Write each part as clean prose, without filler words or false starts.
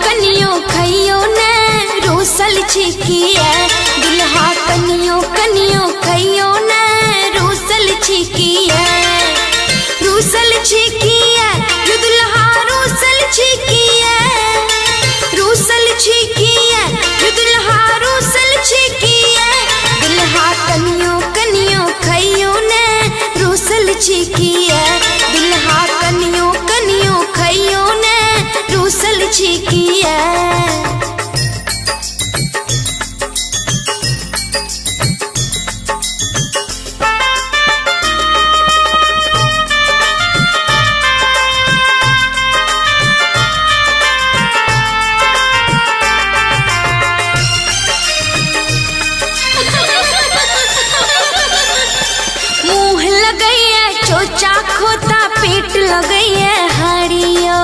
कनियो खइयो ने रूसल छिकिया। दुल्हा कनियो खइयो ने रूसल छिकिया। रूसल छिकिया यो दुल्हा रूसल छिकिया। रूसल छिकिया यो दुल्हा रूसल छिकिया। दुल्हा कनियो खइयो ने रूसल छिकिया। दुल्हा कनियो खइयो ने रूसल छिकिया। चोचा खोता पेट लगैया हरियो।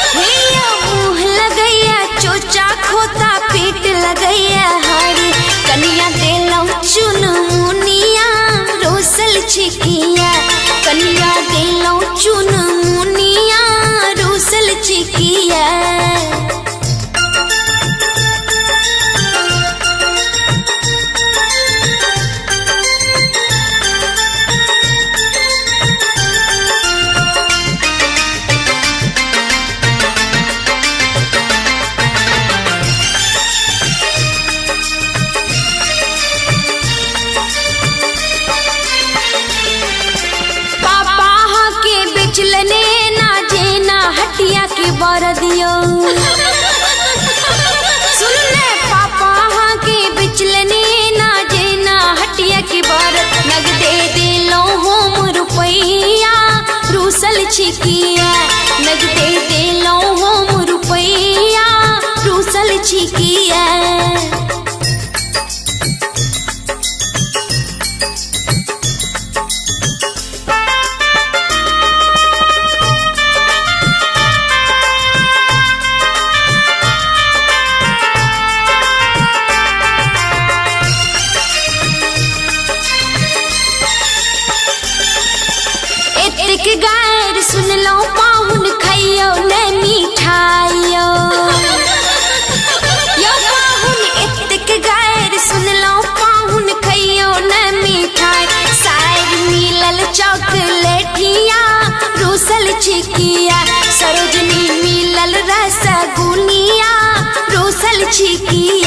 मुँह लगैया चोचा खोता पेट लगैया हरी। कनिया देलौ चुन मुनिया रूसल छिकिया। कनिया देलौ चुन मुनिया रूसल छिकिया। चलने ना जेना हटिया के बर दियो। सुनने पापा हाँ के बिचलने ना जेना हटिया के बर। नगदे दिलो होम रुपैया रूसल छिकिया। नगदे दिलो होम रुपैया रूसल छिकिया। एक गैर सुन लो पाहुन खइयो ने मिठाइयो। यो पाहुन एक गैर सुन लो पाहुन खइयो ने मिठाई। साइड मिलल चॉकलेटिया रूसल छिकिया। सरोजनी मिलल रसगुनिया रूसल छिकिया।